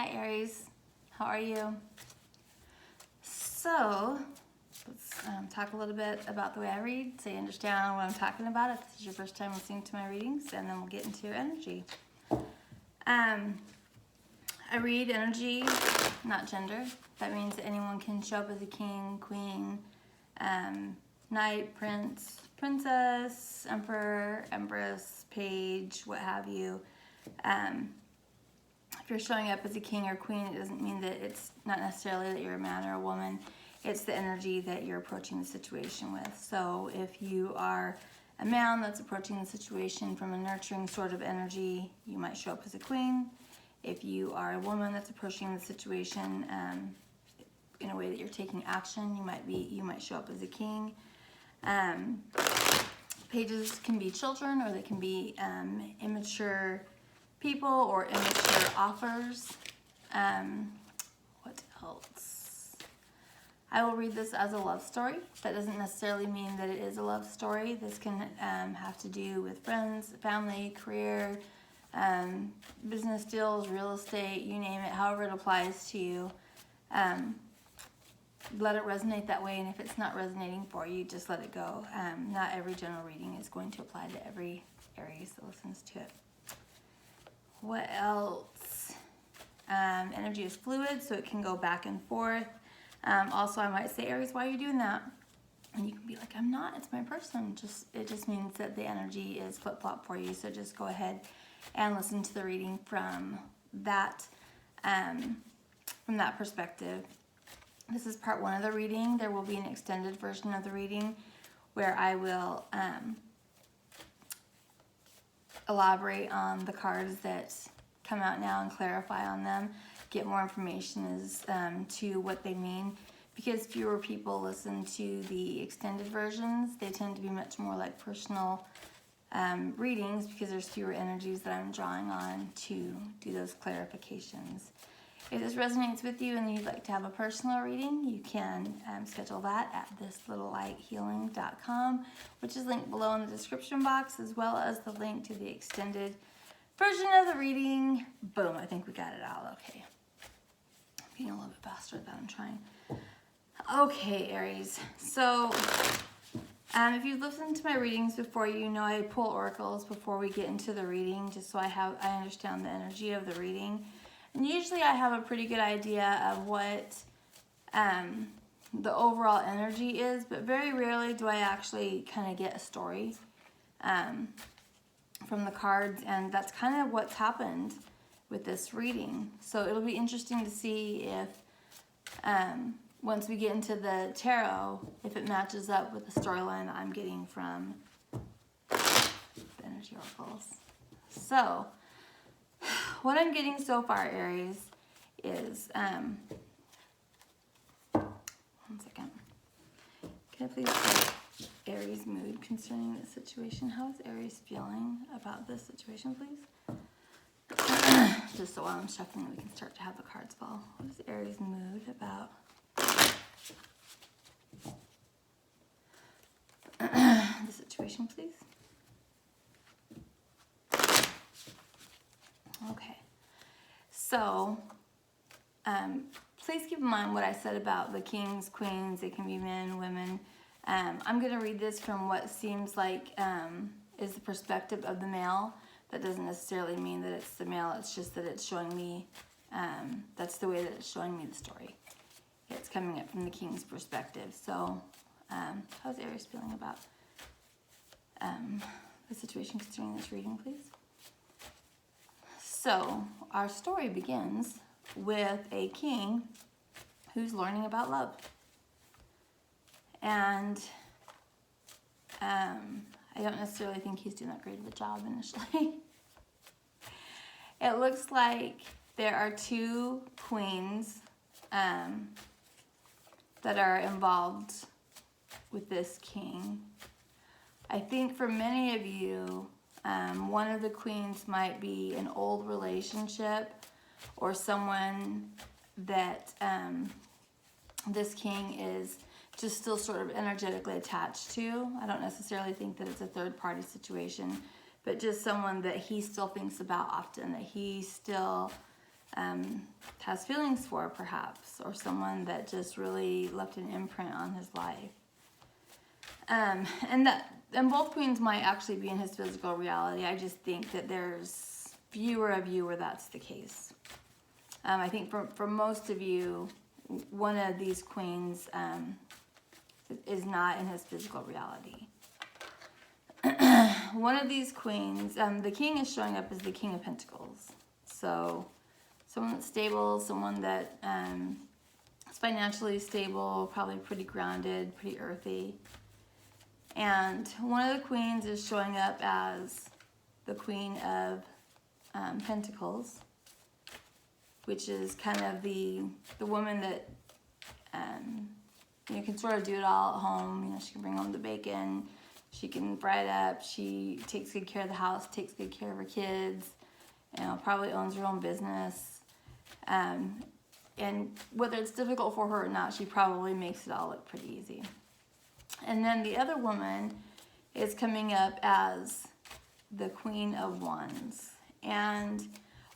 Hi Aries, how are you? So let's talk a little bit about the way I read so you understand what I'm talking about if this is your first time listening to my readings, and then we'll get into your energy. I read energy, not gender. That means that anyone can show up as a king, queen, knight, prince, princess, emperor, empress, page, what have you. If you're showing up as a king or queen, it doesn't mean that it's not necessarily that you're a man or a woman. It's the energy that you're approaching the situation with. So if you are a man that's approaching the situation from a nurturing sort of energy, you might show up as a queen. If you are a woman that's approaching the situation in a way that you're taking action, you might show up as a king. Pages can be children, or they can be immature people or immature offers. What else? I will read this as a love story. That doesn't necessarily mean that it is a love story. This can have to do with friends, family, career, business deals, real estate, you name it, however it applies to you. Let it resonate that way, and if it's not resonating for you, just let it go. Not every general reading is going to apply to every Aries that listens to it. What else? Energy is fluid, so it can go back and forth. Also, I might say, Aries, why are you doing that? And you can be like, I'm not, it's my person. It just means that the energy is flip-flop for you, so just go ahead and listen to the reading from that perspective. This is part one of the reading. There will be an extended version of the reading where I will elaborate on the cards that come out now and clarify on them, get more information as to what they mean. Because fewer people listen to the extended versions, they tend to be much more like personal readings because there's fewer energies that I'm drawing on to do those clarifications. If this resonates with you and you'd like to have a personal reading, you can schedule that at thislittlelighealing.com, which is linked below in the description box, as well as the link to the extended version of the reading. Boom, I think we got it out okay. I'm being a little bit faster than I'm trying. Okay, Aries. So if you've listened to my readings before, you know I pull oracles before we get into the reading, just so I understand the energy of the reading. And usually I have a pretty good idea of what the overall energy is, but very rarely do I actually kind of get a story from the cards, and that's kind of what's happened with this reading. So it'll be interesting to see if once we get into the tarot, if it matches up with the storyline that I'm getting from the energy oracles. So what I'm getting so far, Aries, is, one second. Can I please get Aries' mood concerning this situation? How is Aries feeling about this situation, please? Just so while I'm shuffling, we can start to have the cards fall. What is Aries' mood about the situation, please? Okay, so please keep in mind what I said about the kings, queens. It can be men, women. I'm going to read this from what seems like is the perspective of the male. That doesn't necessarily mean that it's the male. It's just that it's showing me, that's the way that it's showing me the story. It's coming up from the king's perspective. So how's Aries feeling about the situation concerning this reading, please? So our story begins with a king who's learning about love. And I don't necessarily think he's doing that great of a job initially. It looks like there are two queens that are involved with this king. I think for many of you, one of the queens might be an old relationship or someone that this king is just still sort of energetically attached to. I don't necessarily think that it's a third-party situation, but just someone that he still thinks about often, that he still has feelings for, perhaps, or someone that just really left an imprint on his life. And both queens might actually be in his physical reality. I just think that there's fewer of you where that's the case. I think for most of you, one of these queens is not in his physical reality. One of these queens, the king is showing up as the King of Pentacles. So someone that's stable, someone that is financially stable, probably pretty grounded, pretty earthy. And one of the queens is showing up as the Queen of Pentacles, which is kind of the woman that can sort of do it all at home. She can bring home the bacon, she can fry it up, she takes good care of the house, takes good care of her kids, probably owns her own business. And whether it's difficult for her or not, she probably makes it all look pretty easy. And then the other woman is coming up as the Queen of Wands. And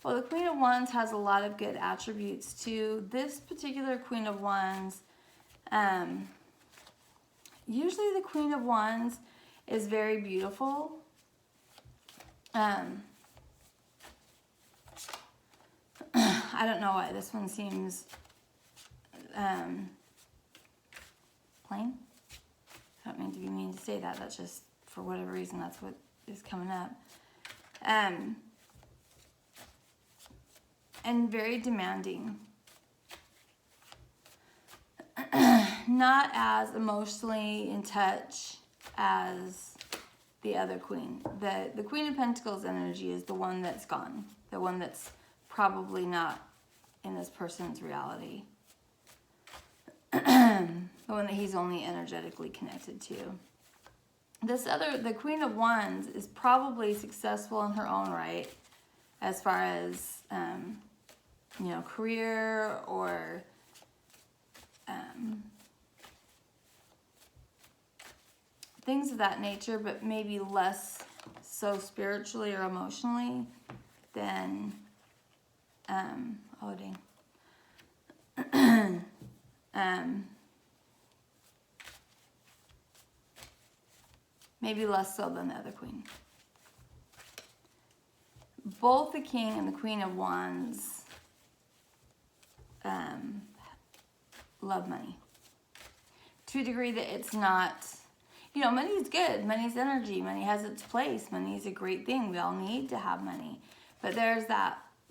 well, the Queen of Wands has a lot of good attributes too. This particular Queen of Wands, usually the Queen of Wands is very beautiful. I don't know why this one seems plain. I don't mean to be mean to say that. That's just, for whatever reason, that's what is coming up. And very demanding. Not as emotionally in touch as the other queen. The Queen of Pentacles energy is the one that's gone. The one that's probably not in this person's reality. The one that he's only energetically connected to. The Queen of Wands is probably successful in her own right, as far as career or things of that nature, but maybe less so spiritually or emotionally than maybe less so than the other queen. Both the King and the Queen of Wands love money to a degree that it's not, money is good, money's energy, money has its place, money is a great thing, we all need to have money, but there's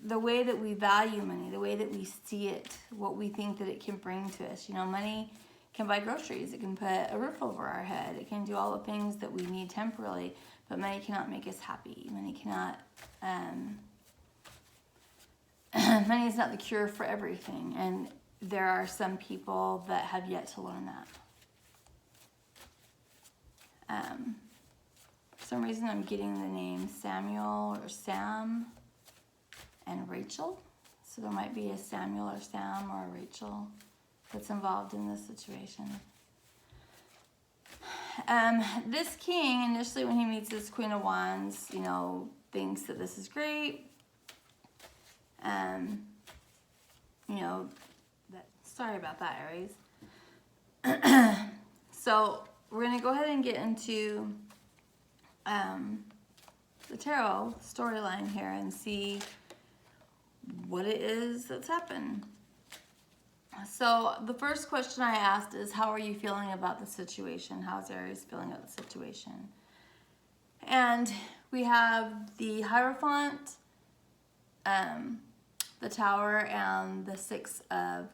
the way that we value money, the way that we see it, what we think that it can bring to us. Money can buy groceries, it can put a roof over our head, it can do all the things that we need temporarily, but money cannot make us happy. Money cannot, money is not the cure for everything, and there are some people that have yet to learn that. For some reason I'm getting the name Samuel or Sam and Rachel, so there might be a Samuel or Sam or a Rachel that's involved in this situation. This king, initially when he meets this Queen of Wands, thinks that this is great. Sorry about that, Aries. So we're going to go ahead and get into the tarot storyline here and see what it is that's happened. So the first question I asked is, how are you feeling about the situation? How's Aries feeling about the situation? And we have the Hierophant, the Tower, and the Six of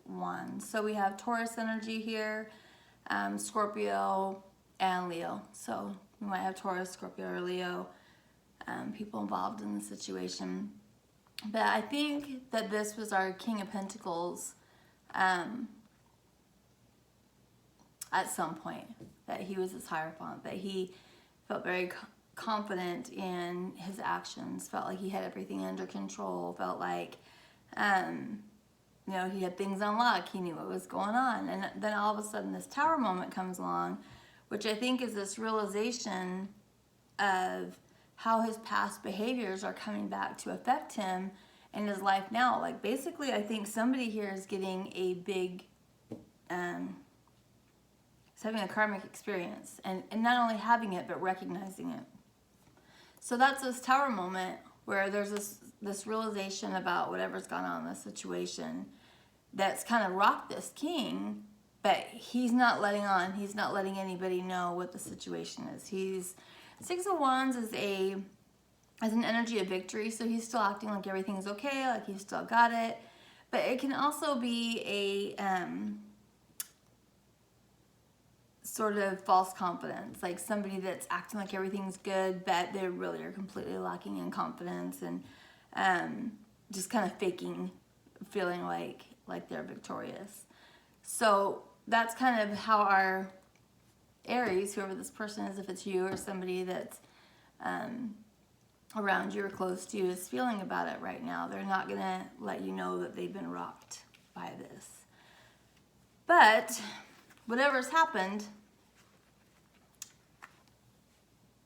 Wands. So we have Taurus energy here, Scorpio, and Leo. So we might have Taurus, Scorpio, or Leo people involved in the situation. But I think that this was our King of Pentacles at some point, that he was this Hierophant, that he felt very confident in his actions, felt like he had everything under control, felt like, he had things on lock, he knew what was going on. And then all of a sudden this Tower moment comes along, which I think is this realization of how his past behaviors are coming back to affect him in his life now. Like basically, I think somebody here is getting a big, is having a karmic experience, and not only having it, but recognizing it. So that's this Tower moment where there's this realization about whatever's gone on in this situation that's kind of rocked this king, but he's not letting on. He's not letting anybody know what the situation is. Six of Wands is an energy of victory, so he's still acting like everything's okay, like he's still got it. But it can also be a sort of false confidence, like somebody that's acting like everything's good, but they really are completely lacking in confidence and just kind of faking, feeling like they're victorious. So that's kind of how our Aries, whoever this person is, if it's you or somebody that's around you or close to you, is feeling about it right now. They're not going to let you know that they've been rocked by this. But whatever's happened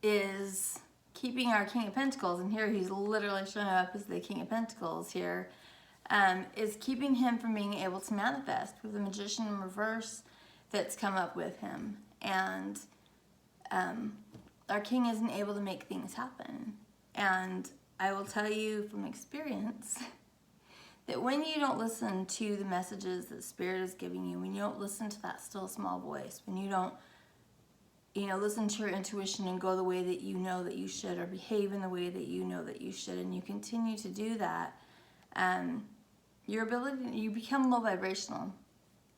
is keeping our King of Pentacles, and here he's literally showing up as the King of Pentacles here, is keeping him from being able to manifest with the Magician in reverse that's come up with him. And our King isn't able to make things happen. And I will tell you from experience that when you don't listen to the messages that Spirit is giving you, when you don't listen to that still small voice, when you don't, listen to your intuition and go the way that you know that you should, or behave in the way that you know that you should, and you continue to do that, you become low vibrational.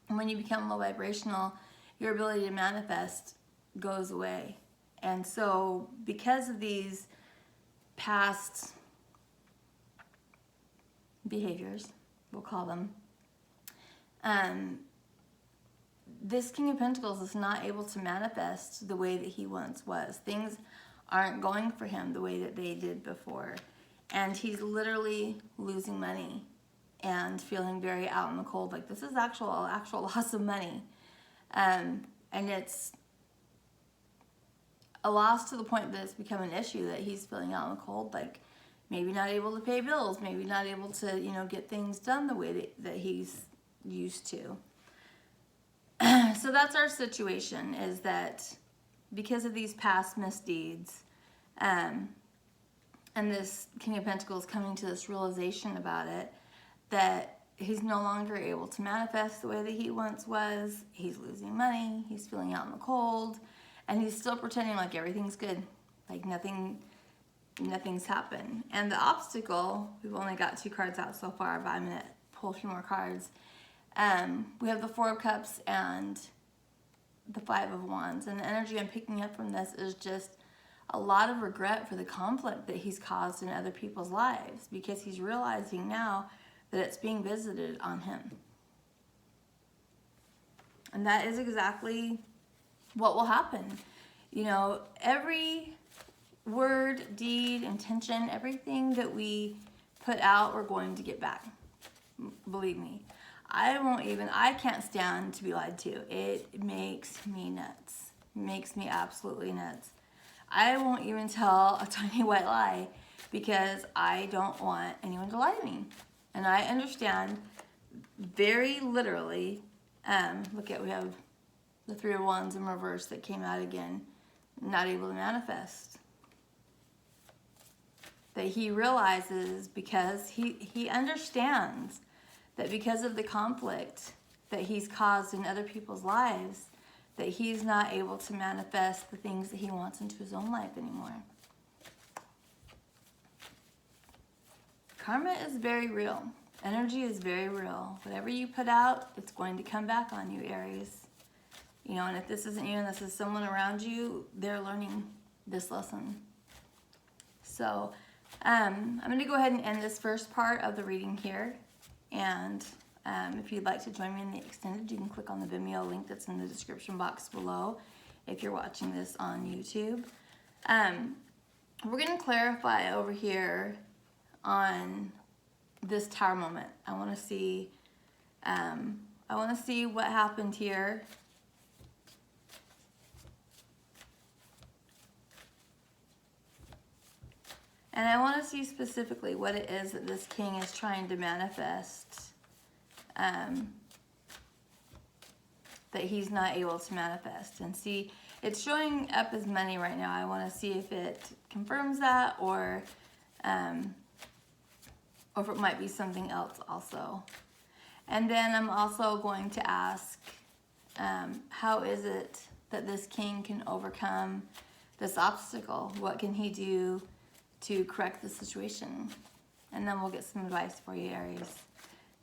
And when you become low vibrational, your ability to manifest goes away. And so because of these past behaviors, we'll call them, this King of Pentacles is not able to manifest the way that he once was. Things aren't going for him the way that they did before. And he's literally losing money and feeling very out in the cold. Like this is actual loss of money. And it's a loss to the point that it's become an issue that he's feeling out in the cold, like maybe not able to pay bills, maybe not able to, get things done the way that he's used to. So that's our situation, is that because of these past misdeeds, and this King of Pentacles coming to this realization about it, that he's no longer able to manifest the way that he once was. He's losing money, he's feeling out in the cold, and he's still pretending like everything's good, like nothing's happened. And the obstacle, we've only got 2 cards out so far, but I'm going to pull a few more cards. We have the 4 of Cups and the 5 of Wands. And the energy I'm picking up from this is just a lot of regret for the conflict that he's caused in other people's lives, because he's realizing now that it's being visited on him. And that is exactly what will happen. Every word, deed, intention, everything that we put out, we're going to get back. Believe me. I can't stand to be lied to. It makes me nuts. It makes me absolutely nuts. I won't even tell a tiny white lie because I don't want anyone to lie to me. And I understand very literally, we have the 3 of Wands in reverse that came out again, not able to manifest. That he realizes, because he understands that because of the conflict that he's caused in other people's lives, that he's not able to manifest the things that he wants into his own life anymore. Karma is very real. Energy is very real. Whatever you put out, it's going to come back on you, Aries. And if this isn't you and this is someone around you, they're learning this lesson. So I'm going to go ahead and end this first part of the reading here. And if you'd like to join me in the extended, you can click on the Vimeo link that's in the description box below if you're watching this on YouTube. We're going to clarify over here on this Tower moment. I want to see what happened here. And I want to see specifically what it is that this king is trying to manifest, that he's not able to manifest. And see, it's showing up as money right now. I want to see if it confirms that, or if it might be something else also. And then I'm also going to ask, how is it that this king can overcome this obstacle? What can he do to correct the situation? And then we'll get some advice for you, Aries.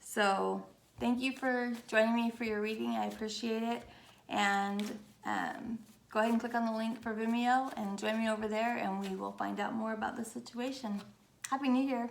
So thank you for joining me for your reading. I appreciate it. And go ahead and click on the link for Vimeo and join me over there, and we will find out more about the situation. Happy New Year.